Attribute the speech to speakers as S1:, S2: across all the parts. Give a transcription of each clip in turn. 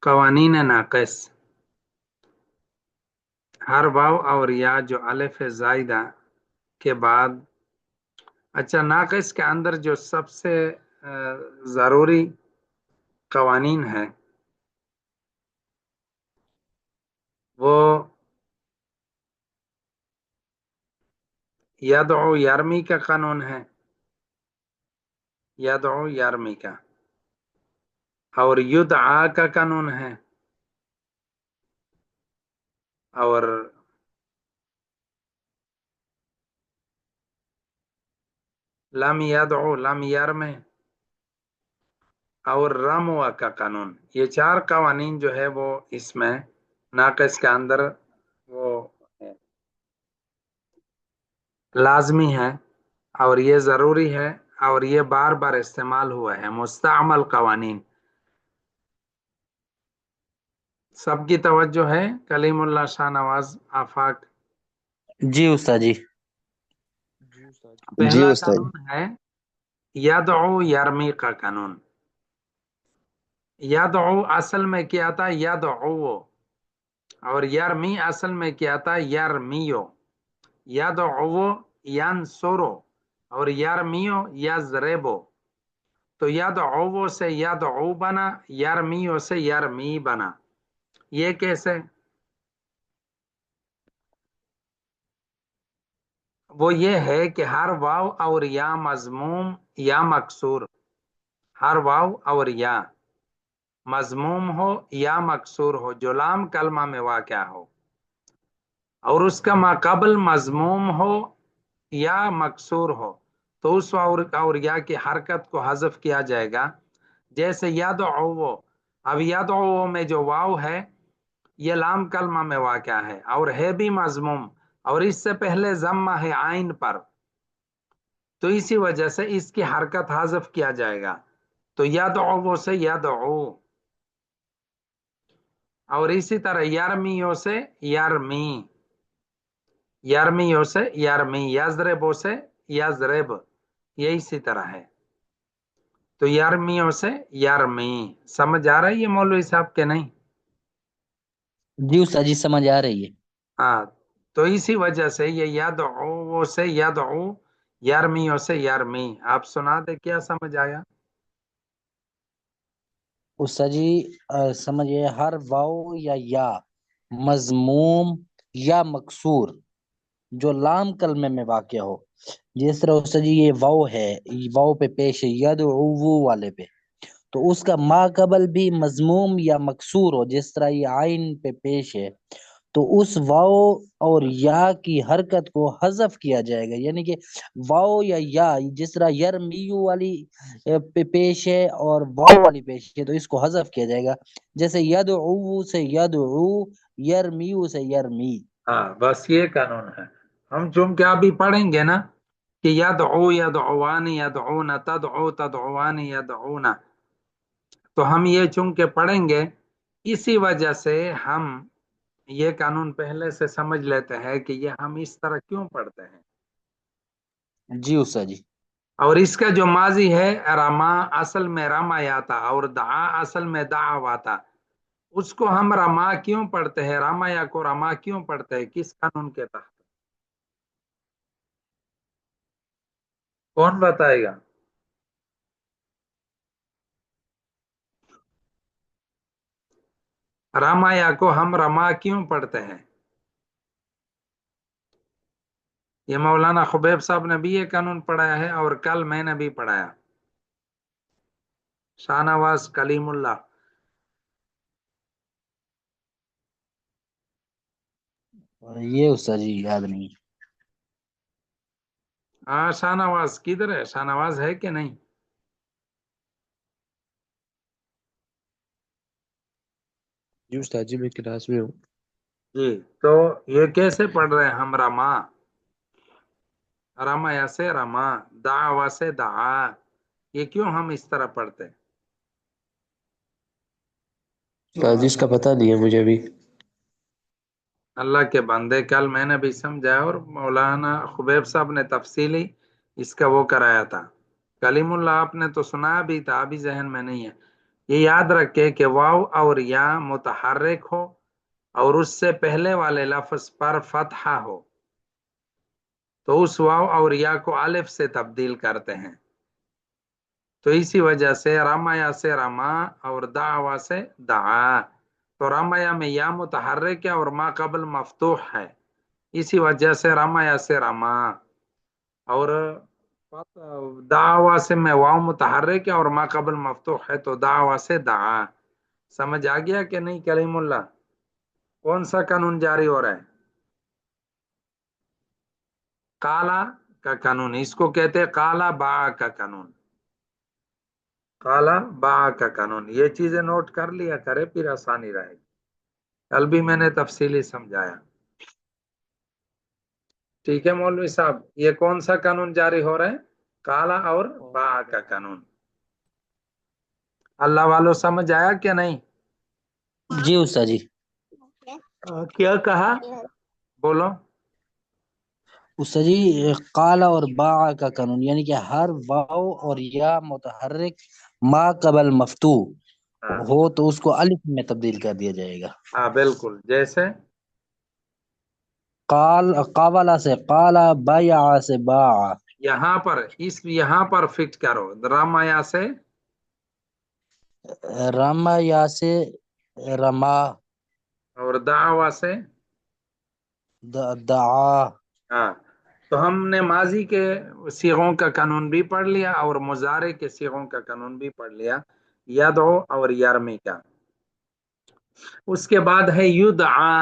S1: قوانین ناقص، ہر واو اور یا جو الف زائدہ کے بعد، اچھا ناقص کے اندر جو سب سے ضروری قوانین ہے وہ یدعو یرمی کا قانون ہے، یدعو یرمی کا، اور یدعا کا قانون ہے، اور لم یدعو لم یرمے، اور رموا کا قانون۔ یہ چار قوانین جو ہے وہ اس میں ناقص کے اندر وہ لازمی ہے، اور یہ ضروری ہے، اور یہ بار بار استعمال ہوا ہے، مستعمل قوانین۔ سب کی توجہ ہے؟ کلیم اللہ شاہ نواز آفاق۔
S2: جی استاد جی۔ جی
S1: پہلا
S2: استاد
S1: قانون ہے یدعو یرمی کا قانون۔ یدعو اصل میں کیا تھا؟ یدعو، اور یرمی اصل میں کیا تھا؟ یرمیو۔ یدعو ینصرو، اور یرمیو یضربو۔ تو یدعو سے یدعو بنا، یرمیو سے یرمی بنا۔ یہ کیسے؟ وہ یہ ہے کہ ہر واو اور یا مضموم یا مکسور، ہر واو اور یا مضموم ہو یا مکسور ہو، جو لام کلمہ میں واقع ہو، اور اس کا ماقبل مضموم ہو یا مکسور ہو، تو اس واو اور یا کی حرکت کو حذف کیا جائے گا۔ جیسے یدعو، اب یدعو میں جو واو ہے یہ لام کلمہ میں واقع ہے اور ہے بھی مضموم، اور اس سے پہلے ضمہ ہے عین پر، تو اسی وجہ سے اس کی حرکت حذف کیا جائے گا، تو یدعو سے یدعو، اور اسی طرح یرمیو سے یرمی، یرمیو سے یرمی، یضربو سے یضرب، یہ اسی طرح ہے۔ تو یرمیو سے یرمی، سمجھ آ رہا ہے یہ مولوی صاحب کے نہیں؟
S2: جی استاد جی سمجھ آ رہی ہے۔
S1: ہاں، تو اسی وجہ سے یہ یدعو سے یدعو، یرمیو سے یرمی۔ آپ سنا دے، کیا سمجھ آیا؟
S2: استاد جی سمجھے ہر واو یا مضموم یا مکسور جو لام کلمے میں واقع ہو، جس طرح استاد جی یہ واو ہے، واو پہ پیش ہے یدعو والے پہ، تو اس کا ما قبل بھی مضموم یا مکسور ہو، جس طرح یہ عین پہ پیش ہے، تو اس واو اور یا کی حرکت کو حذف کیا جائے گا، یعنی کہ واو یا جس طرح یرمیو والی پہ پیش ہے اور واو والی پیش ہے، تو اس کو حذف کیا جائے گا، جیسے یدعو سے یدعو، یرمیو سے یرمی۔
S1: ہاں بس یہ قانون ہے۔ ہم چونکہ ابھی پڑھیں گے نا کہ یدعو یدعوانی یدعون، تدعو تدعوانی یدعون، تو ہم یہ چونکہ پڑھیں گے، اسی وجہ سے ہم یہ قانون پہلے سے سمجھ لیتے ہیں کہ یہ ہم اس طرح کیوں پڑھتے ہیں۔
S2: جی استاد جی۔
S1: اور اس کا جو ماضی ہے رما، اصل میں رمایا تھا، اور دعا اصل میں دعوا تھا، اس کو ہم رما کیوں پڑھتے ہیں؟ رمایا کو رما کیوں پڑھتے ہیں؟ کس قانون کے تحت؟ کون بتائے گا؟ رمایا کو ہم رما کیوں پڑھتے ہیں؟ یہ مولانا خبیب صاحب نے بھی یہ قانون پڑھایا ہے، اور کل میں نے بھی پڑھایا، شاہ نواز کلیم اللہ۔
S2: یہ استاد جی یاد نہیں۔
S1: ہاں شاہ نواز کدھر ہے؟ شاہ نواز ہے کہ نہیں؟
S3: جی استاد جی میں کلاس میں ہوں۔
S1: جی، تو یہ کیسے پڑھ رہے ہیں ہم؟ رما، رمایا سے رما، دعوا سے دعا، یہ کیوں ہم اس طرح پڑھتے ہیں؟
S3: استاد جی اس کا پتہ نہیں ہے مجھے بھی۔
S1: اللہ کے بندے، کل میں نے بھی سمجھایا، اور مولانا خبیب صاحب نے تفصیلی اس کا وہ کرایا تھا۔ کلیم اللہ آپ نے تو سنا بھی تھا، ابھی ذہن میں نہیں ہے۔ یہ یاد رکھے کہ واو اور یا متحرک ہو اور اس سے پہلے والے لفظ پر فتحہ ہو تو اس واو اور یا کو الف سے تبدیل کرتے ہیں۔ تو اسی وجہ سے رمیا سے رما اور دعوا سے دعا۔ تو رمیا میں یا متحرک ہے اور ما قبل مفتوح ہے، اسی وجہ سے رمیا سے رما، اور دعوا سے میں واو متحرک ہے اور ما قبل مفتوح ہے تو دعوا سے دعا۔ سمجھ آ گیا کہ نہیں کلیم اللہ؟ کون سا قانون جاری ہو رہا ہے؟ کالا کا قانون، اس کو کہتے ہیں کالا با کا قانون۔ کالا با کا قانون، یہ چیزیں نوٹ کر لیا کرے پھر آسانی رہے گی، کل بھی میں نے تفصیلی سمجھایا۔ ٹھیک ہے مولوی صاحب، یہ کون سا قانون جاری ہو رہا ہے؟ کالا اور با کا قانون۔ اللہ والو سمجھ آیا کہ نہیں؟
S2: جی استاد جی۔
S1: کیا کہا؟ بولو۔
S2: استاد جی قالا اور با کا قانون یعنی کہ ہر واو اور یا متحرک ما قبل مفتوح
S1: ہاں
S2: ہو تو اس کو الف میں تبدیل کر دیا جائے گا۔
S1: ہاں بالکل، جیسے
S2: قاولا سے قالا، بایا سے باع،
S1: یہاں پر فٹ کرو، رامایا سے
S2: راما یا سے رما،
S1: اور دعوا سے
S2: دعا۔
S1: ہاں۔ تو ہم نے ماضی کے صیغوں کا قانون بھی پڑھ لیا اور مضارع کے صیغوں کا قانون بھی پڑھ لیا، یدعو اور یرمی کا۔ اس کے بعد ہے یدعا،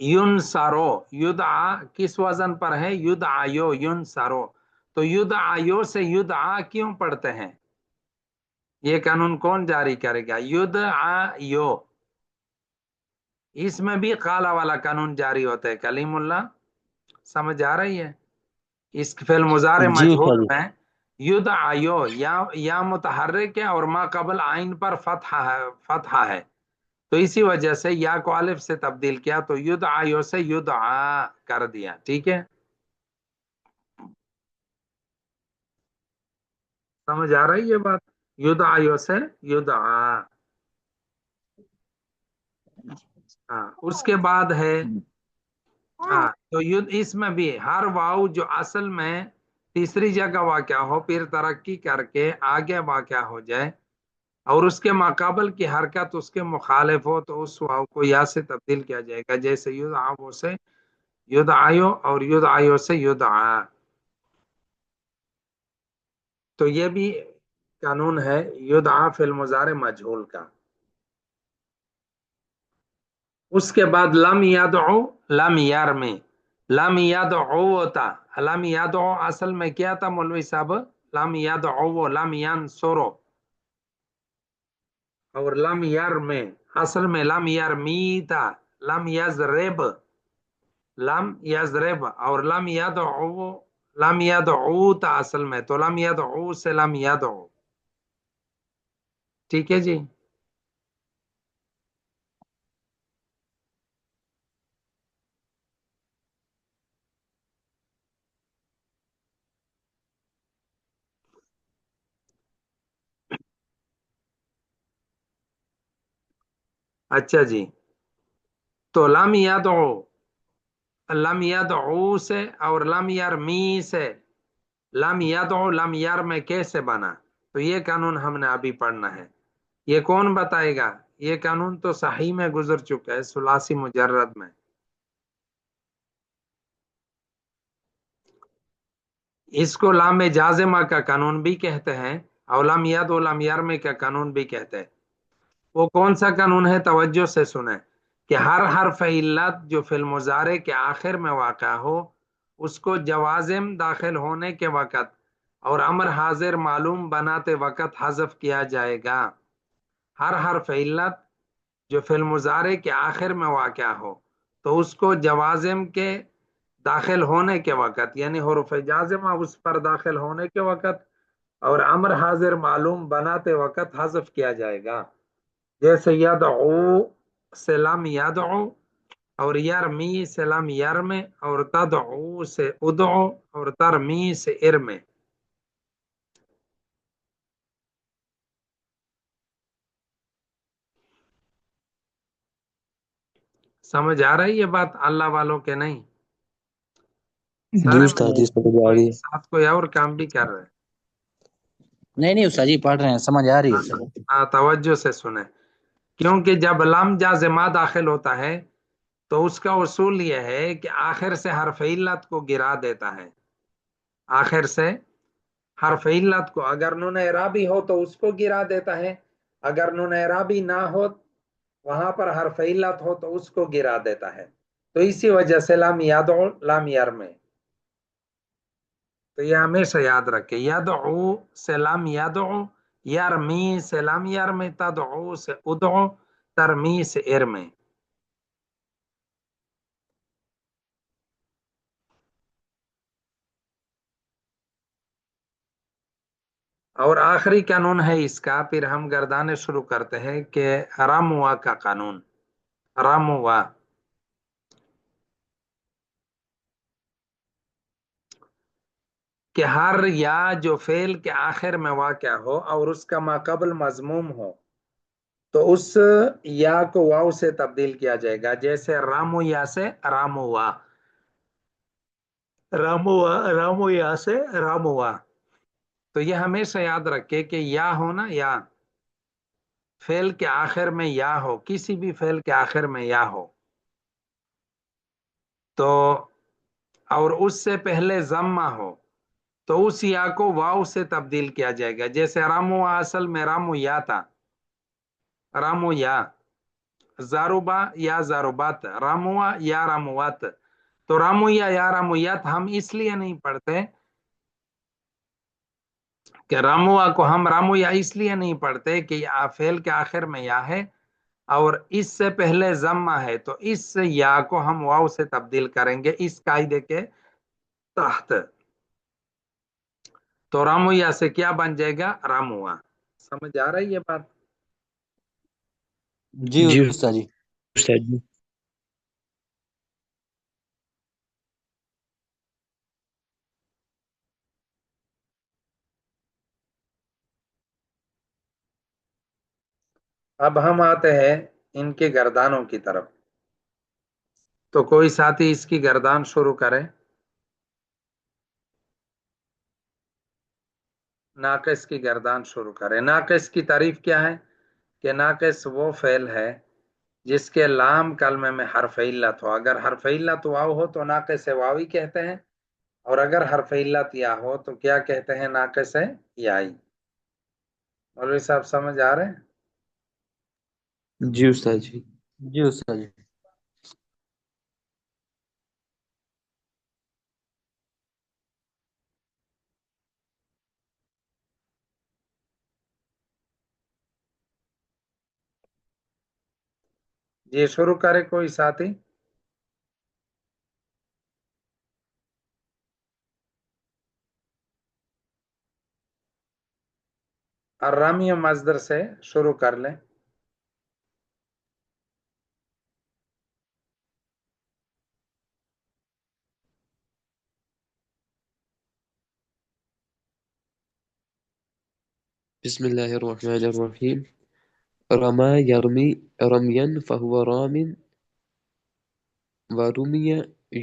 S1: ینصرو۔ یدعا کس وزن پر ہے؟ یدعیو، ینصرو۔ تو یدعیو سے یدعا کیوں پڑھتے ہیں؟ یہ قانون کون جاری کرے گا؟ یدعیو، اس میں بھی قالا والا قانون جاری ہوتا ہے کلیم اللہ، سمجھ آ رہی ہے؟ اس فعل مضارع
S2: جی
S1: مجہول
S2: استاد جی۔
S1: میں یدعیو یا متحرک ہے اور ما قبل عین پر فتحہ ہے تو اسی وجہ سے یا کو الف سے تبدیل کیا تو یدعیو سے یدعا کر دیا۔ ٹھیک ہے، سمجھ آ رہی ہے بات؟ یدعیو سے یدعا۔ ہاں، اس کے بعد ہے ہاں، تو اس میں بھی ہر واؤ جو اصل میں تیسری جگہ واقع ہو پھر ترقی کر کے آگے واقع ہو جائے اور اس کے ماقابل کی حرکت اس کے مخالف ہو تو اس واؤ کو یا سے تبدیل کیا جائے گا، جیسے یدعو سے یدعیو اور یدعیو سے یدعا۔ تو یہ بھی قانون ہے یدعا فی المضارع مجہول کا۔ اس کے بعد لم یدعو لم یرمی، لم یدعو ہوتا، لم یدعو اصل میں کیا تھا مولوی صاحب؟ لم یدعو لم ینصرو، اور لم یرمی اصل میں لم یرمی تھا، لم یضرب، لم یضرب، اور لم یدعو تھا اصل میں، تو لم یدعو سے لم یدعو۔ ٹھیک ہے جی۔ اچھا جی، تو لم یدعو، لم یدعو سے اور لم یرمی سے لم یدعو لم یر میں کیسے بنا؟ تو یہ قانون ہم نے ابھی پڑھنا ہے۔ یہ کون بتائے گا؟ یہ قانون تو صحیح میں گزر چکا ہے ثلاثی مجرد میں۔ اس کو لام جازمہ کا قانون بھی کہتے ہیں اور لم یدعو لم یرمی کا قانون بھی کہتے ہیں۔ وہ کون سا قانون ہے؟ توجہ سے سنیں کہ ہر حرف علت جو فی المضارع کے آخر میں واقع ہو اس کو جوازم داخل ہونے کے وقت اور امر حاضر معلوم بناتے وقت حذف کیا جائے گا۔ ہر حرف علت جو فی المضارع کے آخر میں واقع ہو تو اس کو جوازم کے داخل ہونے کے وقت یعنی حروف جازمہ اس پر داخل ہونے کے وقت اور امر حاضر معلوم بناتے وقت حذف کیا جائے گا، جیسے یدعو سے لم یدعو اور یرمی سے لم یرم اور تدعو سے ادعو اور ترمی سے ارم۔ سمجھ آ رہی ہے بات اللہ والوں کے نہیں؟
S3: جی
S1: سارے میں
S3: استاد جی سمجھ آ
S1: کوئی
S3: رہی ہے.
S1: ساتھ کوئی اور کام بھی کر رہے ہیں؟
S2: نہیں استاد جی پڑھ رہے ہیں، سمجھ آ رہی ہے استاد جی.
S1: ہاں توجہ سے سنیں، کیونکہ جب لام جازمہ داخل ہوتا ہے تو اس کا اصول یہ ہے کہ آخر سے حرف علت کو گرا دیتا ہے. آخر سے حرف علت کو اگر نون اعرابی ہو تو اس کو گرا دیتا ہے، اگر نون اعرابی نہ ہو وہاں پر حرف علت ہو تو اس کو گرا دیتا ہے. تو اسی وجہ سے لام یدعو لام یرمے، تو یہ ہمیشہ یاد رکھے. یدعو سے لام یدعو، یرمی سے لام یرمی، تدعو سے ادعو، ترمی سے ارمے. اور آخری قانون ہے اس کا، پھر ہم گردانے شروع کرتے ہیں کہ رموا کا قانون. رموا کہ ہر یا جو فعل کے آخر میں واقع ہو اور اس کا ما قبل مضموم ہو تو اس یا کو واو سے تبدیل کیا جائے گا. جیسے رامو یا سے راموا، راموا رامو یا سے راموا. تو یہ ہمیشہ یاد رکھے کہ یا ہونا، یا فعل کے آخر میں یا ہو، کسی بھی فعل کے آخر میں یا ہو تو اور اس سے پہلے ضمہ ہو تو اس یا کو واو سے تبدیل کیا جائے گا. جیسے رامو اصل میں رامو یا تھا، رامو یا، زاروبا یا زاروبات، راموا یا راموات. تو رامو یا رامویات ہم اس لیے نہیں پڑھتے کہ راموا کو ہم رامو یا اس لیے نہیں پڑھتے کہ فعل کے آخر میں یا ہے اور اس سے پہلے ضمہ ہے، تو اس یا کو ہم واو سے تبدیل کریں گے اس قاعدے کے تحت. تو رامو یا سے کیا بن جائے گا؟ راموا. سمجھ آ رہی ہے بات؟
S2: جی
S3: جی
S2: استاد جی.
S3: استاد جی.
S1: اب ہم آتے ہیں ان کے گردانوں کی طرف. تو کوئی ساتھی اس کی گردان شروع کرے. ناقص کی گردان شروع کرے. ناقص کی تعریف کیا ہے؟ کہ ناقص وہ فعل ہے جس کے لام کلمے میں حرف علت ہو. اگر حرف علت واو ہو تو ناقص واوی کہتے ہیں، اور اگر حرف علت یا ہو تو کیا کہتے ہیں؟ ناقص یائی. مولوی صاحب سمجھ آ رہے ہیں؟
S3: جی استاد جی.
S2: جی استاد جی.
S1: جی شروع کرے کوئی ساتھی. الرامی مصدر سے شروع کر لیں.
S3: بسم الله الرحمن الرحيم. رمى يرمي رميا فهو رام، ورمي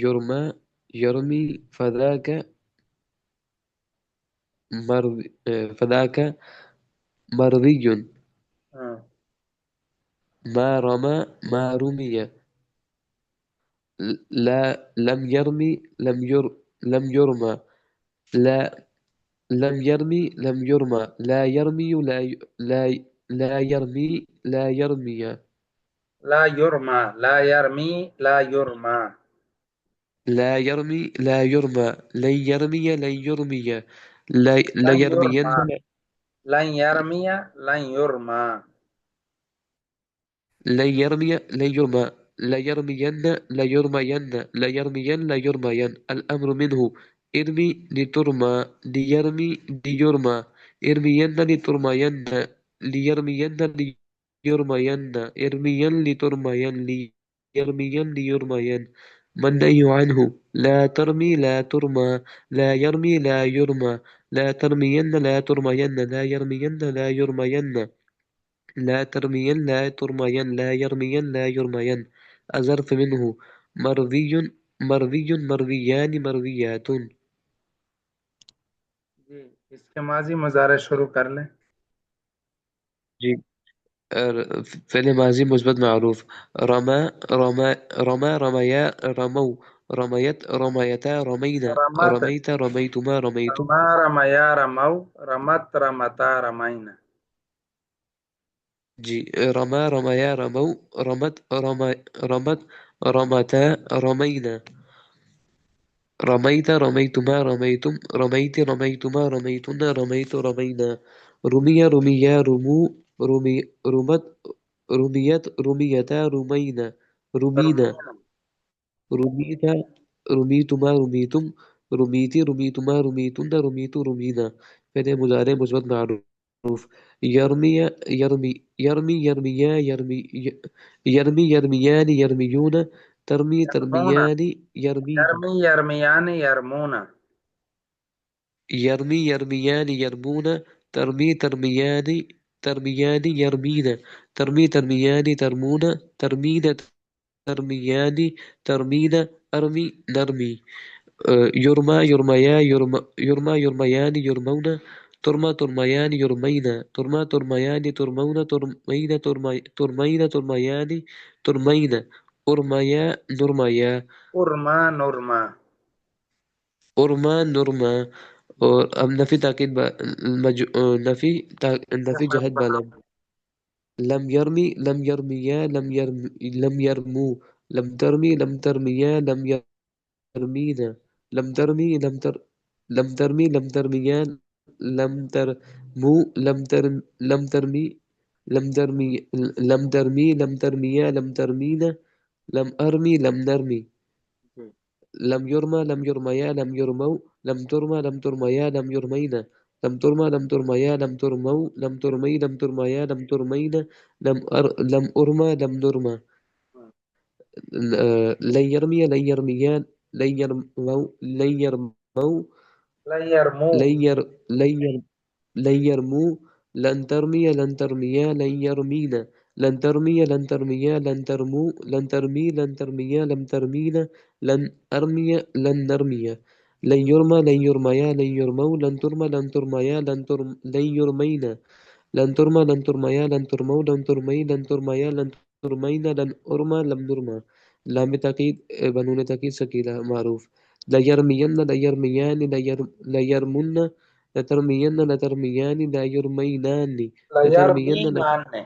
S3: يرمى يرمي فذاك مرضي.
S1: ہاں.
S3: ما رمى ما رمي. لا لم يرمي لم يرمى. لا لم يرمي لم يرمى. لا يرمي لا لا يرمي لا يرمي.
S1: لا يرمى لا يرمي لا يرمى.
S3: لا يرمي لا يرمى. لن يرمي لن يرمي. لا
S1: لن
S3: يرمين.
S1: يرمى لن يرمي لن يرمى.
S3: لن يرمي لن يرمى. لا يرمين لا يرمين. لا يرمين لا يرمين. الأمر منه. ارمي لترمى. ليرمي ليرمى. ارمين لترمين. ليرمين ليرمين. ارمين لترمين. ليرمين ليرمين. منهي عنه. لا ترمي لا ترمى. لا يرمي لا يرمى. لا ترمين لا ترمين. لا يرمين لا يرمين. لا ترمين لا ترمين. لا يرمين لا يرمين. ظرف منه مرضي مرضيان مرضيات.
S1: جی اس کے ماضی مضارع شروع کر لیں.
S3: جی فعل ماضی مثبت معروف. رمى رمى رمى رميا رموا رميت رميتا رمينا
S1: رمت
S3: رميت رميتما رميتم.
S1: رما رمیا رمو رمت رمتا رمائنا.
S3: جی رمى رميا رموا رمت رمت رمتا رمينا رميت رميتما رميتم رميت رميتما رميتن رميت رمينا. رمي رميا رموا رمت رميت رميتا رمينا رمينا
S1: ترمیم.
S3: رميت رميتما رميتم رميتي رميتما رميتن رميت رمينا. فعل مضارع مثبت معروف. يرمي يرمي يرمي يرميا يرمي يرمي يرميان يرميون ترمي
S1: یرمون
S3: ترميان يرمين
S1: یرمی یرمیان یرمونا.
S3: يرمي يرميان يرمون ترمي ترميان ترميان يرمين ترمي ترميان ترمون ترمين ترميان ترمين أرمي نرمي. يرمى يرميا يرمى يرميان يرمون ترمى ترميان يرمين ترمى ترميان ترمون ترمين ترمين ترميان ترمين أرميا نرميا
S1: ارما نرما.
S3: أرمى نرمى. اور اب نفی تاکید نفی جہت لم. لم يرمي لم يرميا لم يرمو لم ترمي لم ترميا لم يرمينا لم ترمي لم ترمي لم ترميا لم ترمو لم ترمي لم ترمي لم ترمي لم ترميا لم ترمينا لم أرمي لم نرمي. لم يرمى لم يرميا لم يرموا لم ترمى لم ترميا لم يرمينا لم ترمى لم ترميا لم ترموا لم ترمي لم ترميا لم ترمينا لم أرمى لم نرمى. لن يرمي لن يرميا لن يرموا لن يرموا
S1: لن يرمو
S3: لن ير لن ير لن يرموا لن ترمي لن ترميا لن يرمينا لن ترمي لن ترميا لن ترموا لن ترمي لن ترميا لم ترمينا لن أرمي لن نرمي. لن يرمى لن يرميا لن يرموا لن ترمى لن ترميا لن يرمينا لن ترمى لن ترميا لن ترموا لن ترمي لن ترميا لن ترمينا لن أرمى لم نرمى. لام تاکید بنون تاکید ثقيلة معروف. لا يرمين لا يرميان لا يرمن لا ترمين لا ترميان لا يرمينان
S1: لا
S3: لا ترمين
S1: يرمینان نے.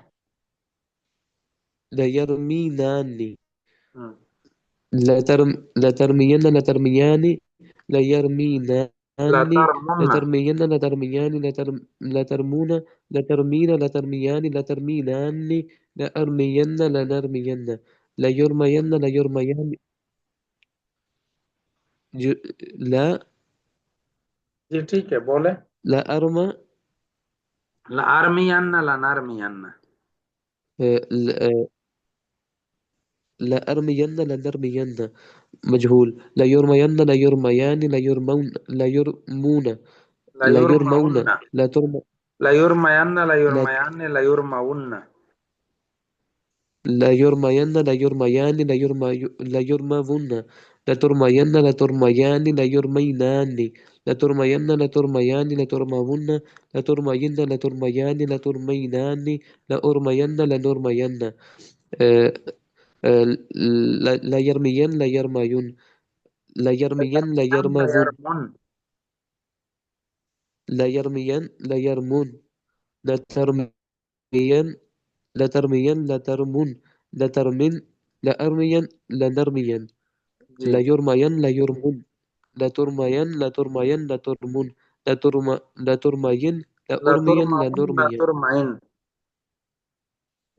S3: لا يرمينان
S1: ہم.
S3: لا ترمين لا ترميان لا يرمينان
S1: لا
S3: لا
S1: ترمن
S3: ترمين لا ترميان لا ترمون لا ترمين لا ترميان لا ترمينان لا أرمين لا نرمين لا يرمين لا يرميان لا
S1: جی ٹھیک ہے بولے.
S3: لا أرمى
S1: لا ارمیان لا نرمیان.
S3: لا أرمين لا نرمين مجهول. لا يرمين لا يرميان لا يرمون لا يرمون
S1: لا
S3: لا يرمون
S1: يرمون
S3: لا ترمى
S1: لا يرمین لا
S3: لا
S1: يرمیان لا يرمون.
S3: لا يرمين لا يرميان لا يرمون لا ترمين لا ترميان لا يرمينان لا ترمين لا ترميان لا ترمون لا ترمين لا ترميان لا ترمينان لا أرمين لا نرمين. آه، لا يرمين لا يرميون لا يرمين لا
S1: لا
S3: يرمون
S1: يرمون
S3: لا يرمين لا يرمون لا ترمين لا ترمين لا ترمون لا ترمين لا أرمين لا نرمين
S1: جی.
S3: لا يرمين لا يرمون لا ترمين لا ترمين لا ترمون لا ترمين لا
S1: لا
S3: أرمين لا
S1: ترمون لا
S3: نرمين
S1: ترمين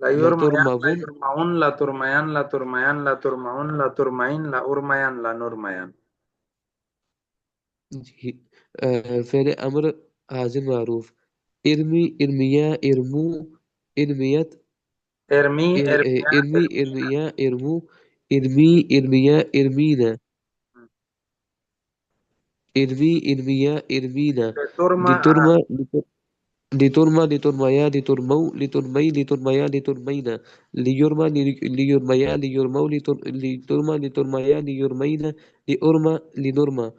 S1: لا
S3: لا
S1: يرميان لا
S3: ترمون.
S1: يرمون لا ترميان لا ترميان لا ترمون لا ترمين لا أرميان لا نرميان.
S3: جی فعل أمر حازم معروف. ارمي ارميا ارمو ارميت
S1: ارمی ارمیان
S3: ارمي ارميا ارمو ارمي ارميا ارمينا ارمي ارميا ارمينا
S1: لترمى
S3: لترمى لترمى لترميا لترموا لترمي لترميا لترمينا ليرمى ليرميا ليرموا لترمى لترميا ليرمينا لأرمى لنرمى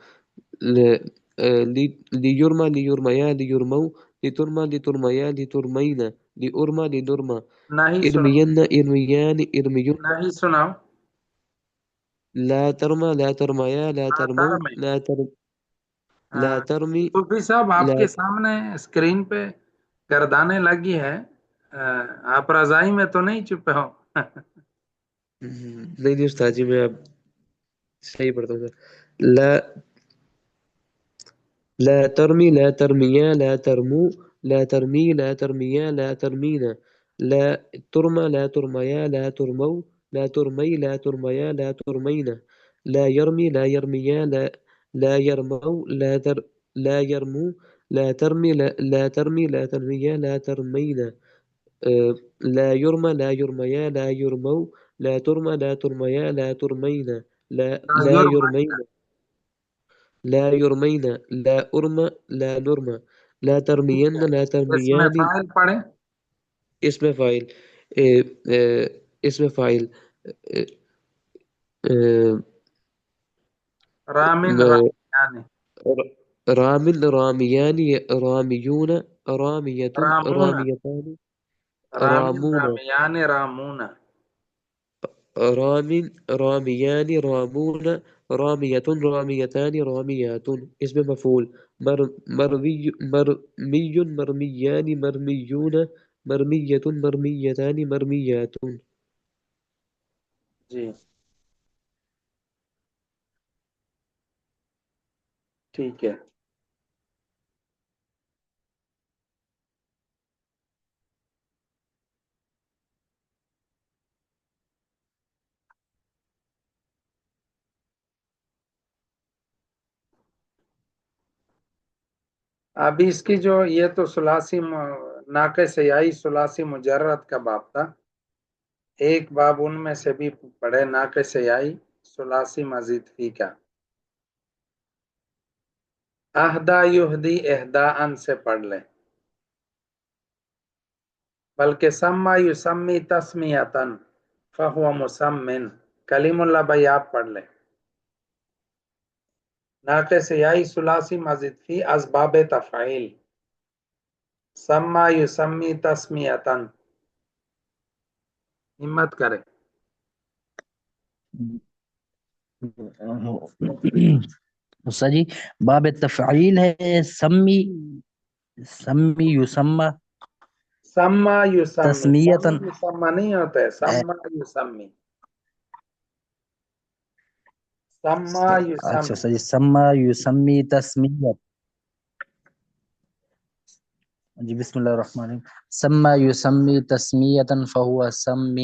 S3: ليرمى ليرميا ليرموا لترمى لترميا لترمينا لأرمى لنرمى
S1: نہیں سنا،
S3: إرمين إرميان إرميون
S1: نہیں سناؤ.
S3: لا ترمى لا ترميا لا
S1: ہاں
S3: ترموا
S1: ترمے.
S3: لا ترمي
S1: صوفی صاحب آپ
S3: لا
S1: کے سامنے اسکرین پہ گردانے لگی ہے، آپ رضائی میں تو نہیں چھپے ہو؟
S3: نہیں استاد جی میں اب صحیح پڑھتا ہوں. لا لا ترمي لا ترميا لا ترموا لا ترمي لا ترميا لا ترمينا لا ترمى لا ترميا لا ترموا لا ترمي لا ترميا لا ترمينا لا يرمي لا يرميا لا يرموا لا يرموا لا ترمي لا ترمي لا ترميا لا ترمينا لا يرمى لا يرميا لا يرموا لا ترمى لا ترميا لا ترمينا لا يرمين لا يرمين لا أرمى لا نرمى لا ترمين لا
S1: اس میں
S3: ترميان
S1: فائل پڑھیں.
S3: اسم فاعل اسم فاعل
S1: رامن رامیان،
S3: رام راميان راميون رامية
S1: رامون،
S3: راميتان
S1: رامن
S3: رامون
S1: رامیان رامون.
S3: رام راميان رامون رامية راميتان راميات اسم مفعول مرمي مرميان مرميون مرمية مرميتان مرميات.
S1: جی ٹھیک ہے. ابھی اس کی جو یہ تو ثلاثی ناقص یائی ثلاثی مجرد کا باب تھا، ایک باب ان میں سے بھی پڑھے ناقص یائی ثلاثی مزید فی کا. اہدا یہدی اہدا ان سے پڑھ لیں، بلکہ سما یسمی تسمیتن فہو مسمن. کلیم اللہ بھائی آپ پڑھ لیں. ناقص یائی ثلاثی مزید فی اسباب تفعیل سما یسمی تسمیتن. ہمت کرے.
S2: استاد جی باب تفعیل ہے، سمی سمی یسمى
S1: سما یسمی،
S2: تسمیتن.
S1: سما یسمی نہیں ہوتا ہے، سما یسمی، سما
S2: اچھا
S1: یسمی.
S2: استاد جی سما یسمی تسمیت. جی بسم اللہ الرحمن الرحیم. سما یسمی تسمیتا فهو سم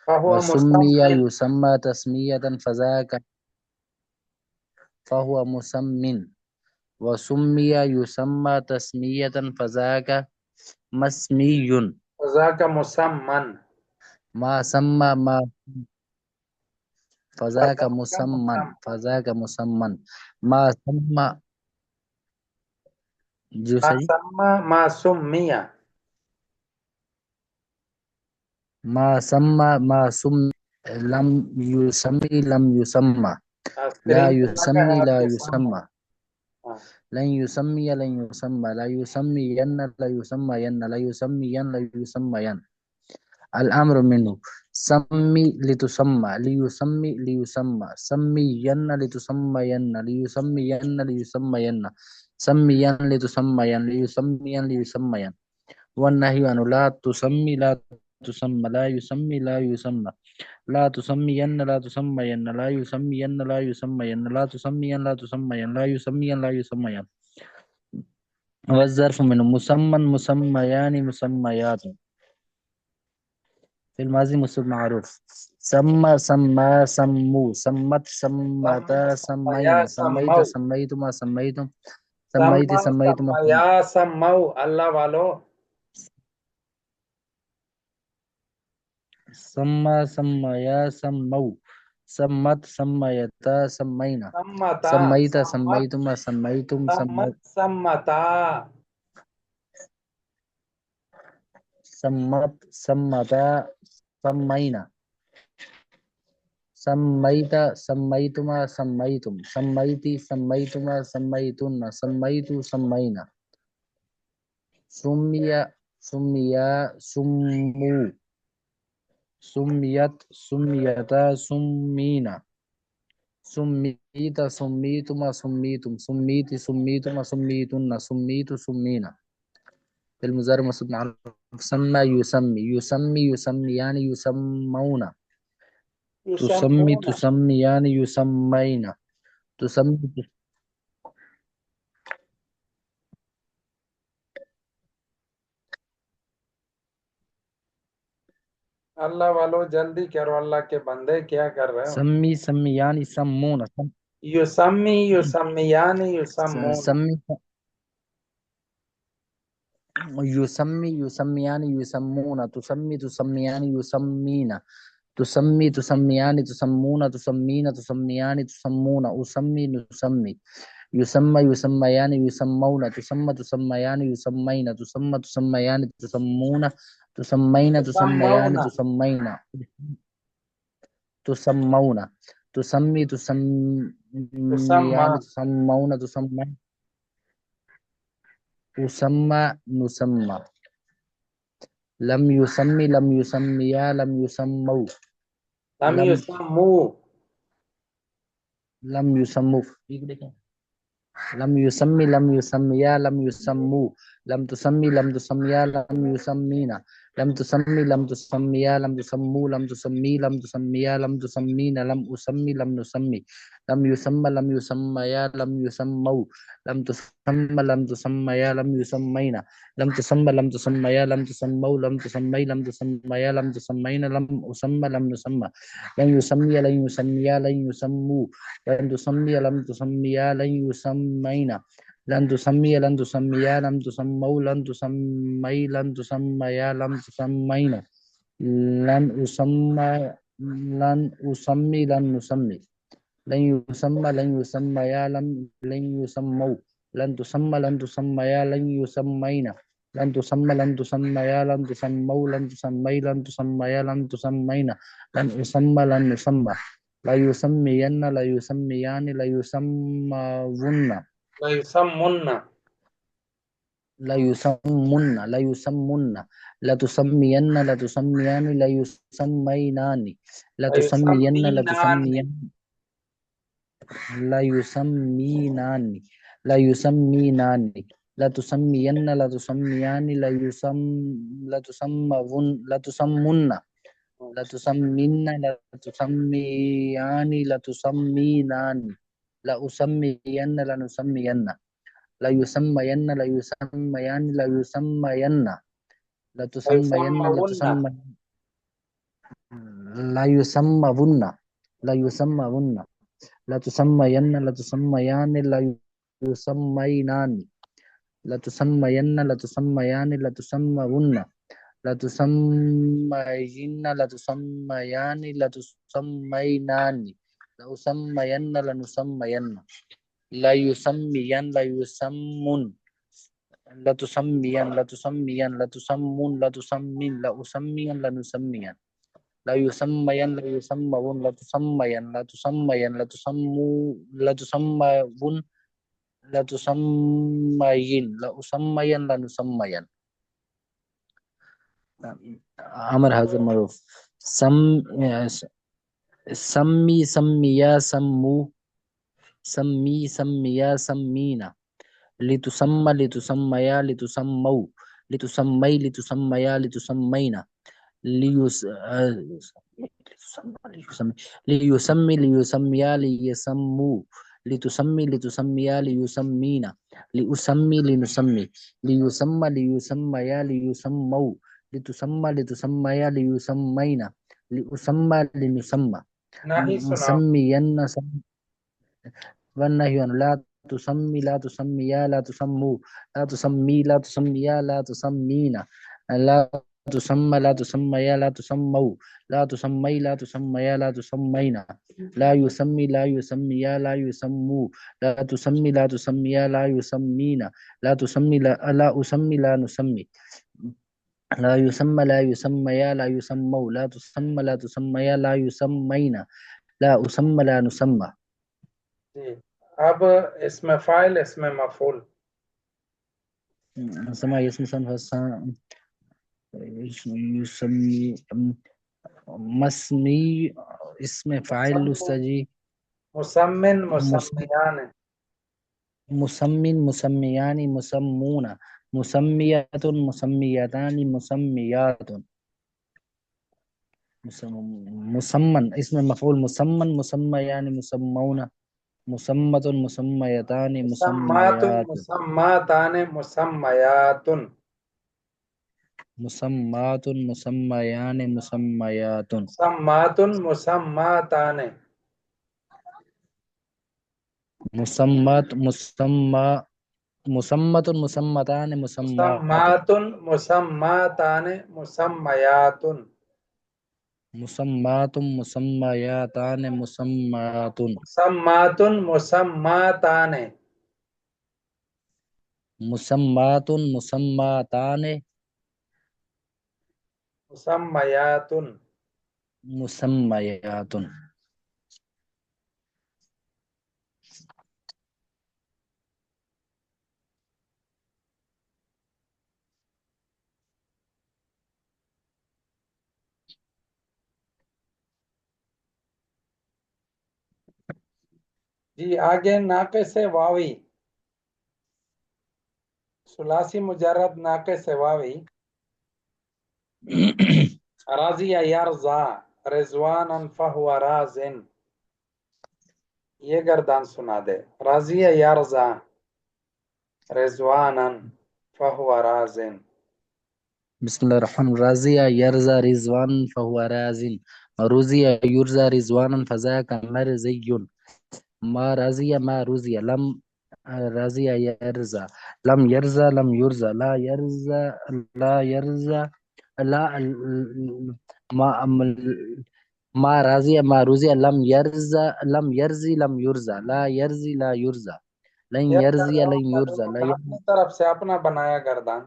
S1: فہو
S2: وسمی
S1: مسمن.
S2: یسمى تسمیتا فهو مسم وسمی یسمى تسمیتا فذاك مسمی.
S1: ذاک مسمن.
S2: ما سمى ما فذاك
S1: فذاک
S2: مسمن
S1: مسمن.
S2: فذاك مسمن ما سمى. جی
S1: ما
S2: استاد جی
S1: سما ما سمیہ.
S2: ما سمى ما سم لم يسمي لم يسمى لا
S1: اسکرین پہ لگا ہے
S2: يسمي
S1: آپ
S2: لا
S1: کے سامنے.
S2: يسمى
S1: ہاں.
S2: لن يسمي لن يسمى لا يسمين لا يسمين لا يسمين لا يسمين الأمر منه سمي لتسمى ليسمي ليسمى سمين لتسمين ليسمين ليسمين سميا لتسمين ليسمين ليسمين والنهي عن لا تسمي لا تسمى لا يسمي لا يسمى لا تسمين لا تسمين لا يسمين لا يسمين لا تسمين لا تسمين لا يسمين لا يسمين والظرف من مسمى مسميان مسميات في الماضي مسمى معروف سمى سمى سموا سمت سمتا
S1: سما سمیا
S2: سمينا سميت
S1: سمو.
S2: سميتما سميتم سميت
S1: سما
S2: سميتما
S1: سمیا سمو. اللہ والو
S2: سمى سميا سموا سمت سميتا سمينا
S1: سمتا
S2: سميت
S1: سمت
S2: سميتما سميتم
S1: سمت
S2: سمت
S1: سمتا.
S2: سمت سمتا سمینا سمیت سمیتما سمیتم سمیتی سمیتما سمیتن سمیت سمینا سمیا سمیا سمو سمیت سمیتا سمینا سمیت سمیتما سمیتم سمیتی سمیتما سمیتن سمیت سمینا بالمضارع مصدوق على سمى يسمي يسمي يسميان يسمون تسمي تسميان يسمين تسمي
S1: اللہ والو جلدی کرو، اللہ کے بندے کیا کر رہے ہو؟
S2: سمي سميان يسمون
S1: یسمی یسمیان یسمون،
S2: سمي يسمي يسميان يسمون تسمي تسميان يسمين تسمي تسميان تسمون تسمين تسميان تسمون أسمي نسمي يسمى يسميان يسمون تسمى تسميان يسمين تسمى تسميان تسمون تسمين تسميان تسمين تسمون تسمي تسميان تسمون تسمين تسمى نسمى لم يسمي لم يسميا لم يسموا
S1: لم یسمو،
S2: لم يسموا لم يسمي لم يسميا لم يسموا لم تسمي لم تسميا لم يسمينا لم تسمي لم تسميا لم تسموا لم تسمي لم تسميا لم تسمينا لم أسمي لم نسمي لم يسمى لم يسميا لم يسموا لم تسمى لم تسميا لم يسمينا لم تسمى لم تسميا لم تسموا لم تسمي لم تسميا لم تسمينا لم أسمى لم نسمى لن يسمي لن يسميا لن يسموا لن تسمي لم تسميا لن يسمينا لن تسمي لن تسميا لم تسموا لن تسمي لن تسميا لم تسمينا لن أسمى لن أسمي لن نسمي لن يسمى لن يسميا لن يسموا لن تسمى لن تسميا لن يسمينا لن تسمى لن تسميا لن تسموا لن تسمي لن تسميا لن تسمينا لن أسمى لن نسمى لا يسمين لا يسميان لا يسمون
S1: لا یسمن،
S2: لا يسمون لا يسمون لا تسمين لا تسميان لا يسمينان لا تسمين لا تسميان لا يسمينان لا يسمينان لا تسمين لا تسميان لا تسمون لا تسمون لا تسمين لا تسميان لا تسمينان لا أسمين لا نسمين لا يسمين لا يسميان لا يسمين لا تسمين لا تسمى لا يسمون لا يسمون لا تسمين لا تسميان لا يسمينان لا تسمين لا تسميان لا تسمون لا تسمين لا تسميان لا تسمينان لا أسمين لا نسمين لا يسمين لا يسمون لا تسمين لا تسمين لا تسمون لا تسمين لا أسمين لا نسمين لا يسمين لا يسمون لا تسمين لا تسمين لا تسمو لا تسمون لا تسمين لا أسمين لا نسمين أمر هذا معروف سمي سميا سمو سمي سميا سمينا لتسمى لتسميا لتسموا لتسمي لتسميا لتسمينا ليسمي ليسميا ليسموا لتسمي لتسميا ليسمينا لأسمي لنسمي ليسمى ليسميا ليسموا لتسمى لتسميا ليسمينا لأسمى لنسمى
S1: نہیں سنا،
S2: مسمين والنهي عن لا تسمي لا تسميا لا تسموا لا تسمي لا تسميا لا تسمينا لا تسمى لا تسميا لا تسموا لا تسمي لا تسميا لا تسمينا لا يسمي لا يسميا لا يسموا لا تسمي لا تسميا لا يسمينا لا تسمي لا أسمي لا نسمي لا يسمى لا يسميا لا يسموا لا تسمى لا تسميا لا يسمينا لا أسمى لا نسمى.
S1: جی اب اس میں فائل اس میں مفعول.
S2: سمع اسم صنف يسمي مسمی اسم فاعل استجی
S1: مسمن مسمیان.
S2: مسمن مسمیان مسمون مسمیات مسمیتان مسمیات. مسمن اسم مفعول مسمن مسمیان مسمون مسمت مسمیتان
S1: مسمات
S2: مسمیات
S1: مسماتان مسمیات.
S2: مسمات مسمیان مسمیات
S1: مسمات مسماتان.
S2: مسمت مسمى مسمت مسمتان مسمات
S1: مسمات مسماتان مسمیات.
S2: مسمات مسمیاتان مسمات
S1: مسمات مسماتان.
S2: مسمات مسماتان
S1: مسمیات.
S2: مسمیات.
S1: جی آگے ناقص واوی ثلاثی مجرد ناقص واوی. راضی یرضا رضوانا فہو رازن. یہ گردان سنا دے. راضی یرضا رضوانا فہو رازن.
S2: بسم الله الرحمن الرحيم. رازي يرزى رزوان فهو راز روزي يرزى رزوانا فذاك مرزي. ما رزي ما رزي لم رزي يرزى لم يرزى لم يرزى لا يرزى لا يرزى لا ما رزي ما رزي لم يرزى لم يرزي لم يرزى لا يرزي لا يرزى لن
S1: یہ کر
S2: يرزي
S1: رہا ہوں
S2: لن يرزى لا
S1: اپنی طرف سے اپنا بنایا گردان.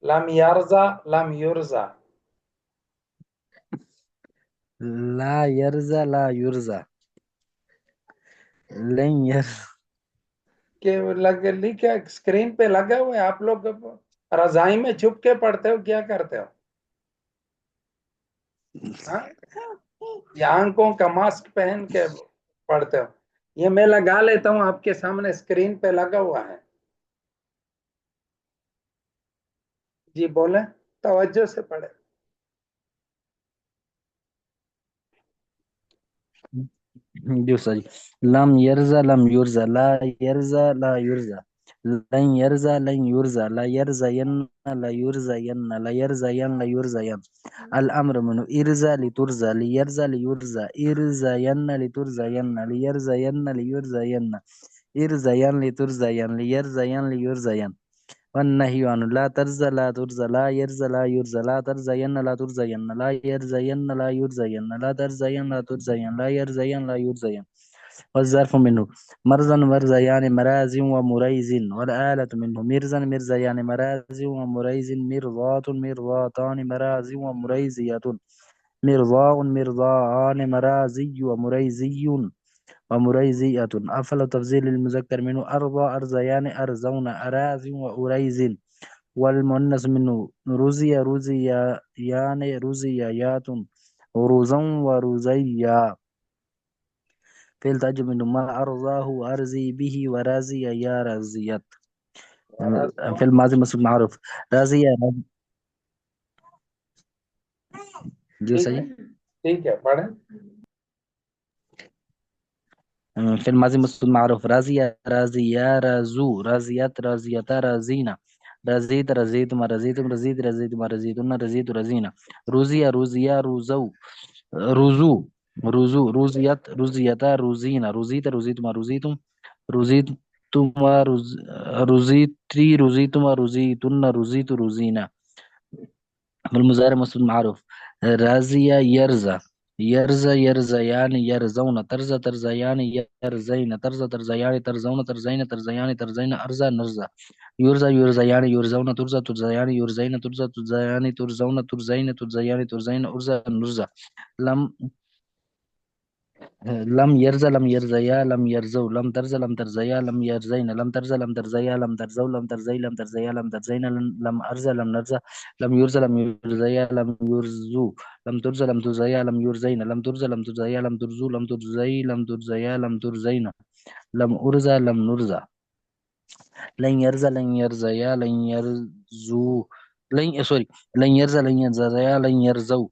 S1: لم یرزا لم یرزا.
S2: لا يرزى لا يرزى لن يرزى.
S1: کہ لکھا اسکرین پہ لگا ہوا ہے. آپ لوگ رضائی میں چھپ کے پڑھتے ہو کیا کرتے ہو؟ ہاں؟ یا آنکھوں کا ماسک پہن کے پڑھتے ہو؟ یہ میں لگا لیتا ہوں آپ کے سامنے اسکرین پہ لگا ہوا ہے. جی بولیں توجہ سے پڑھے.
S2: يرزى لم يرزى لم يرزى لا يرزى لا يرزى لن يرزى لن يرزى لا يرزين لا يرزين لا يرزين لا يرزين. الأمر من إرزى لترزى ليرزى ليرزى إرزين لترزين ليرزين ليرزين إرزين لترزين ليرزين ليرزين. والنهي عن لا ترزى لا ترزى لا يرزى لا يرزى لا ترزين لا ترزين لا يرزين لا يرزين لا ترزين لا ترزين لا يرزين لا يرزين. والظرف منه مرزا مرزيان مراز ومريز والآلة منه مرزا مرزيان مراز ومريز مرضات مرضاتان مراز ومريزية مرضاء مرضاءان مرازي ومريزي ومريزية. أفل تفضيل المذكر منه أرضى أرزيان أرزون أراز وأريز. والمؤنث منه رزي رزيان رزيات رزا ورزيا. فعل تعجب منه ما أرضاه أرزي به ورازي يا رازيات. في الماضي مسؤول معروف رازية جو صحیح.
S1: ٹھیک ہے پڑھیں.
S2: في الماضي مسؤول معروف رازية رازية رازو رازيات رازيتا رازينا رزيت رزيتم رزيتم رزيت رزيتم رزيتن رزيت رزينا روزيا روزيا روزو روزو روزو روزيت روزيتا روزينا روزيت روزيتم روزيتم روزيتم روزيتي روزيتم روزيتن روزيت روزينا. بالمضارع مسؤول معروف رازيا يرزا يرزى يرزيان يرزون ترزى ترزيان يرزين ترزى ترزيان ترزون ترزين ترزيان ترزين أرزى نرزى يرزى يرزيان يرزون ترزى ترزيان يرزين ترزى ترزيان ترزون ترزين ترزيان ترزين أرزى نرزى لم لم يرزى لم يرزيا لم يرزوا لم ترزى لم ترزيا لم يرزين لم ترزى لم ترزيا لم ترزوا لم ترزي لم ترزيا لم ترزين لم أرزى لم نرزى لم يرزى لم يرزيا لم يرزوا لم ترزى لم ترزيا لم يرزين لم ترزى لم ترزيا لم ترزوا لم ترزي لم ترزيا لم ترزين لم أرزى لم نرزى لن يرزى لن يرزيا لن يرزوا لن سوري لن يرزى لن يرزيا لن يرزوا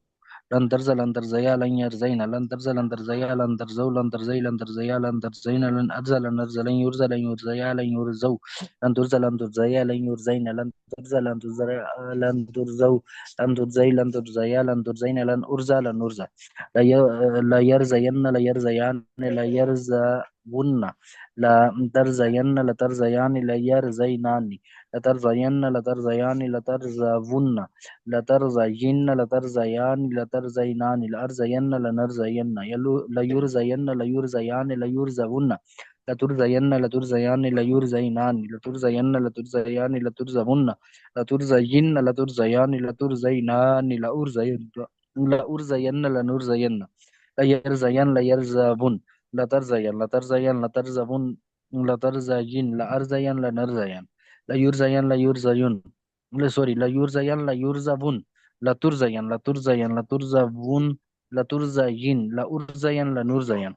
S2: لن ترزى لن ترزيا لن يرزين لن ترزى لن ترزيا لن ترزوا لن ترزي لن ترزيا لن ترزين لن أرزى لن أرزى لن يرزى لن يرزيا لن يرزوا لن ترزى لن ترزيا لن يرزين لن ترزى لن ترزيا لن ترزوا لن ترزي لن ترزيا لن ترزين لن أرزى لن أرزى لا يرزين لا يرزيان لا يرزون لا ترزين لا ترزيان لا يرزينان لا ترزين لا ترزيان لا ترزون لا ترزين لا ترزيان لا ترزينان لا أرزين لا نرزين لا يرزين لا يرزيان لا يرزون لا ترزين لا ترزيان لا يرزينان لا ترزين لا ترزيان لا ترزون لا ترزين لا ترزيان لا ترزينان لا أرزين لا أرزين لا نرزين لا يرزين لا يرزبون لا ترزين لا ترزين لا ترزبون لا ترزين لا أرزين لا نرزين لا يرزين لا يرزيون لا سوري لا يرزين لا يرزبون لا ترزين لا ترزين لا ترزبون لا ترزين لا أرزين لا نرزين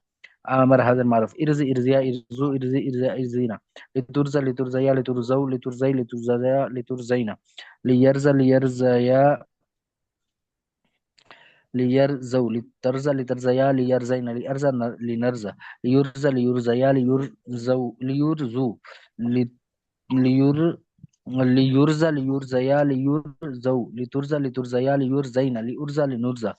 S2: أمر هذا المعروف إرزي إرزيا إرزو إرزي إرزا إرزينا لترزى لترزيا لترزو لترزي لترزيا لترزينا ليرزى ليرزيا ليرزو لترزى لترزيا ليرزينا لأرزى لنرزى ليرزى ليرزيا ليرزو ليرزو لير ليرزى ليرزيا ليرزو لترزى لترزيا ليرزينا لأرزى لنرزى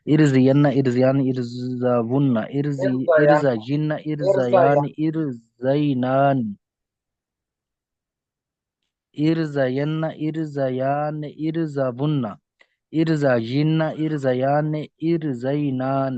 S2: إرزينا إرزيان إرزاون إرزي إرزاجين إرزيان إرزينان إرزينا إرزيان إرزابون إرزاجين إرزيان إرزينان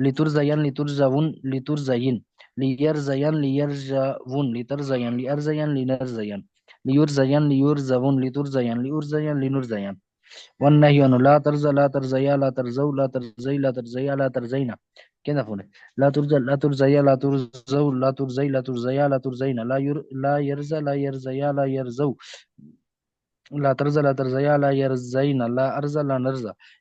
S2: لترزين لترزون لترزين ليرزين ليرجون لترزين لأرزين لنرزين ليرزين ليرزون لترزين لأرزين لنرزين والنهي أن لا ترزى لا ترزيا لا ترزو لا ترزي لا ترزيا لا ترزينا كده فونه لا ترزى لا ترزيا لا ترزو لا ترزي لا ترزيا لا ترزينا لا يرزى لا يرزيا لا يرزو لا ترزى لا ترزيا لا يرزين لا أرزى لا نرزى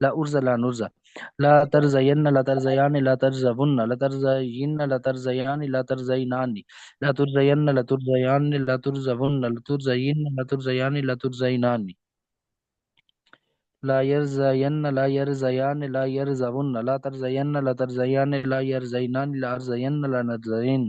S2: لا أرزى لا نرزى لا ترزين لا ترزيان لا ترزبن لا ترزين لا ترزيان لا ترزينان لا ترزين لا ترزيان لا ترزبن لا ترزين لا ترزيان لا ترزينان لا يرزين لا يرزيان لا يرزبن لا ترزين لا ترزيان لا يرزينان لا أرزين لا نرزين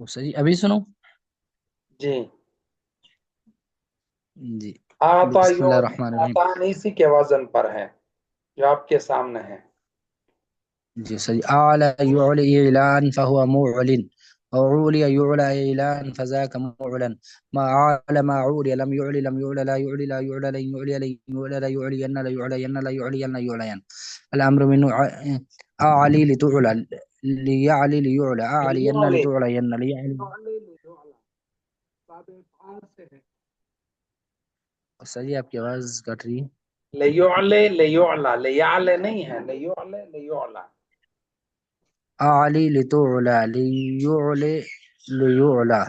S2: صحیح ابھی سنو
S1: جی
S2: جی
S1: آتا
S2: بسم اللہ الرحمن الرحیم
S1: آتان اسی کے وزن پر ہے جو آپ کے سامنے ہے.
S2: جی صحیح أعلى يعلى إعلان فهو معلن وعولي يعلى إعلان فذاك معلن ما أعلى ما عولي لم يعلي لم يعلى لا يعلي لا يعلى لن يعلي لن يعلى لا يعلين لا يعلين لا يعلين لا يعلين الأمر منه أعلي لتعلى ليعلي ليعلى أعلين
S1: لیعلے
S2: لتعلين ليعلي صحیح آپ کی آواز کٹ رہی ہے
S1: لیعلے لیعلى لیعلے نہیں ہے لیعلے لیعلى.
S2: أعلي لتعلى ليعلي ليعلى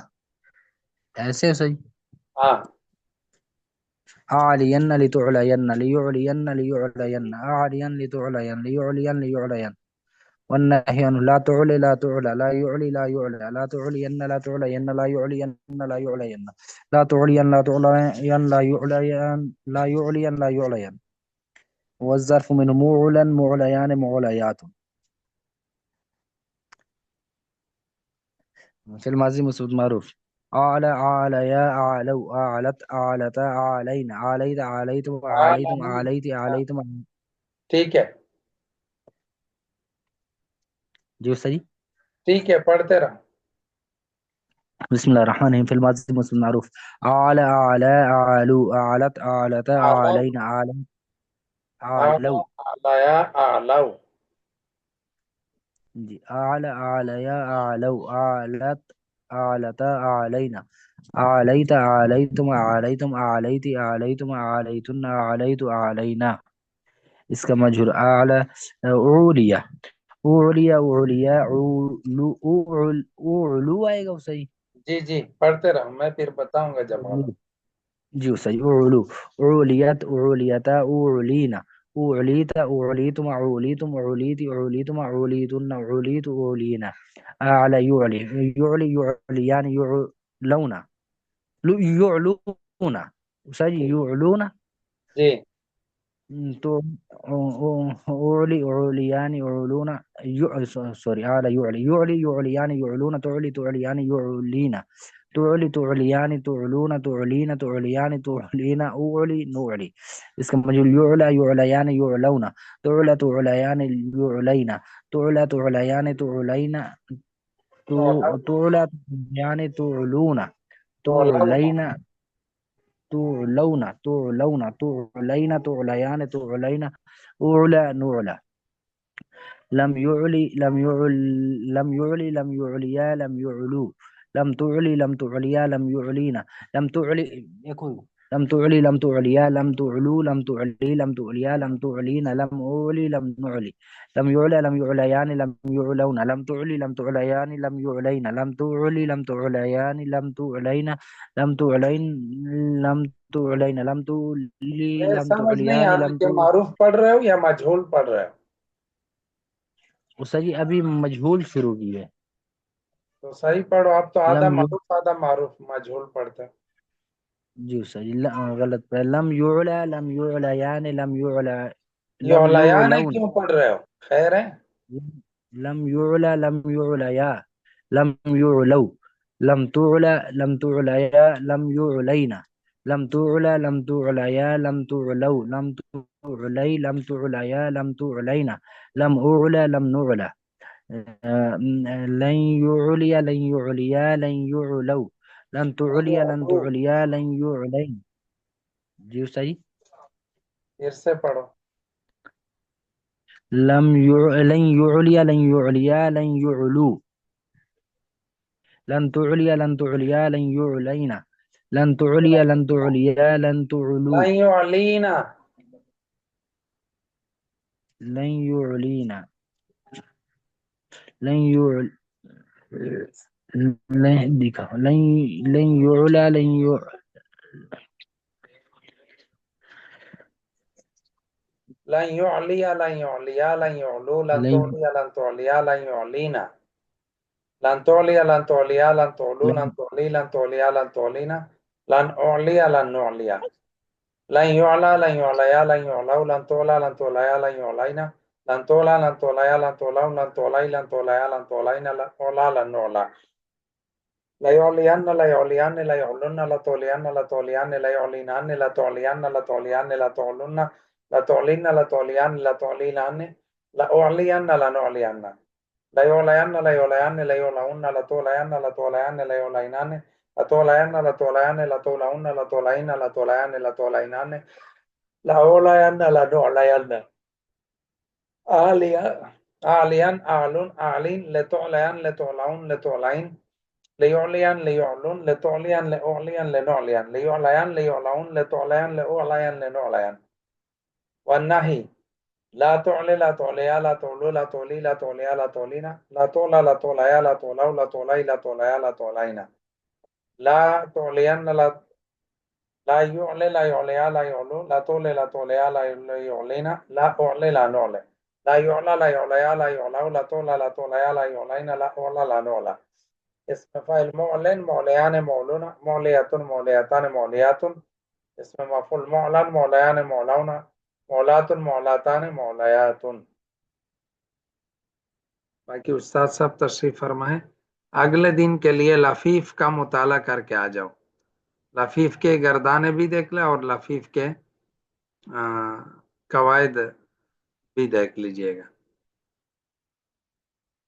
S2: ایسے صحیح
S1: ہاں
S2: أعلين لتعلين ليعلين ليعلين أعلين لتعلين ليعلين ليعلين والنهي عنه لا تعلي لا تعلى لا يعلي لا يعلى لا تعلين لا تعلين لا يعلين لا يعلين لا تعلين لا تعلين لا يعلين لا يعلين لا يعلين والظرف من معلا معليان معليات في الماضي مسعود معروف أعلى أعليا أعلو أعلت أعلتا أعلين أعليت أعليتم أعليتم أعليت أعليتم
S1: ٹھیک ہے
S2: جی صحیح
S1: ٹھیک ہے پڑھتے رہو.
S2: بسم الله الرحمن الرحيم في الماضي مسعود معروف أعلى أعلى أعلو أعلت أعلتا
S1: اعلیٰ
S2: أعلين أعلن أعلو
S1: اعلیٰ اعلیٰ
S2: جی أعلى أعليا أعلو أعلت أعلتا أعلينا أعليت أعليتم أعليتم أعليت أعليتم أعليتن أعليت أعلينا اس کا مجهول أعلى أعولية أعولية أعوليا أعلو آئے گا صحیح
S1: جی جی پڑھتے رہو میں پھر بتاؤں گا جب ہوگا.
S2: جی صحیح أعلو أعوليت أعوليتا أعلينا أعليت أعليتم أعليتم أعليت أعليتم أعليتن أعليت أعلينا أعلى يعلي يعلي يعليان يعلون يعلون صحيح يعلون
S1: جی
S2: تو أعلي أعليان يعلون سوري أعلى يعلي يعلي يعليان يعلون تعلي تعليان يعلين تعلي تعليان تعلون تعلين تعليان تعلين أعلي نعلي اس کا مجهول يعلى يعليان يعلون تعلى تعليان يعلين تعلى تعليان تعلين تعلى تعليان تعلون تعلين تعلون تعلون تعلين تعليان تعلين أعلى نعلى لم يعلي لم يعل لم يعلي لم يعليا لم يعلو لم تعلي لم تعليا لم يعلينا لم تعلي يكون لم تعلي لم تعليا لم تعلو لم تعلي لم تعليا لم تعلينا لم أعلي لم نعلي لم يعلى لم يعليان لم يعلون لم تعلي لم تعليان لم يعلين لم تعلي لم تعليان لم تعلين لم تعلين لم تعلين لم تعلي
S1: یہ
S2: لم
S1: سمجھ نہیں آ
S2: تعليان
S1: رہا
S2: لم
S1: کہ معروف پڑھ رہے ہو یا مجہول پڑھ رہے ہو.
S2: صحیح ابھی مجہول شروع کی ہے
S1: تو صحیح پڑھو آپ تو آدھا
S2: لم یو
S1: معروف آدھا معروف مجہول پڑھتے ہیں.
S2: جی صحیح غلط پہ لم يعلى لم يعليان لم يعلى
S1: یہ
S2: لم
S1: علیان
S2: يعلون
S1: کیوں پڑھ رہے ہو خیر ہے.
S2: لم يعلى لم يعليا لم يعلو لم تعلى لم تعليا لم يعلينا لم تعلى لم تعليا لم تعلو لم تعلي لم تعليا لم تعلينا لم أعلى لم نعلى لن يعلي لن يعليا لن يعلو لن تعلي لن تعليا لن يعلين جی صحیح
S1: پھر سے پڑھو.
S2: لن يعلي لن يعليا لن يعلو لن تعلي لن تعليا لن يعلينا لن تعلي لن تعليا لن تعلو
S1: لن يعلینا
S2: لن يعلينا لن يعل لن دکھا لن لن يعلى لن
S1: لن يعلي لن يعليا لن يعلو لن تعلي لن تعليا لن يعلينا لن تعلي لن تعليا لن تعلو لن تعلي لن تعليا لن تعلينا لن أعلي لن نعليا لن يعلى لن يعليا لن يعلو لن تعلى لن تعليا لن يعلينا لن تعلى لن تعليا لن تعلو لن تعلي لن تعليا لن تعلينا لن أعلى لن نعلى. ليعلين ليعلين ليعلن لتعلين لتعلين ليعلنان لتعلين لتعلين لتعلن لتعلن لتعلين لتعلنان لأعلين لنعلين ليعلين ليعلين ليعلون لتعلين لتعلين ليعلينان لتعلين لتعلين لتعلون لتعلين لتعلين لتعلينان لأعلين لنعلين أعلين أعلن أعلين لتعلين لتعلون لتعلين ليعلين ليعلن لتعلين لأعلين لنعلين ليعلين ليعلون لتعلين لأعلين لنعلين والنهي لا تعلي لا تعليا لا تعلو لا تعلي لا تعليا لا تعلينا لا تعلى لا تعليا لا تعلو لا تعلي لا تعليا لا تعلينا لا تعلين لا يعلي لا يعليا لا يعلو لا تعلي لا تعليا لا يعلينا لا أعلي لا نعلي لا يعلى لا يعليا لا يعلو لا تعلى لا تعليا لا يعلينا لا أعلى لا نعلى اسم فاعل معلن معليان معلون معلية معليتان معليات اسم مفعول معلن معليان معلون معلات معلاتان معليات باقی استاد صاحب تشریف فرمائیں اگلے دن کے لیے لفیف کا مطالعہ کر کے آ جاؤ لفیف کے گردانے بھی دیکھ لیں اور لفیف کے قواعد بھی دیکھ لیجئے گا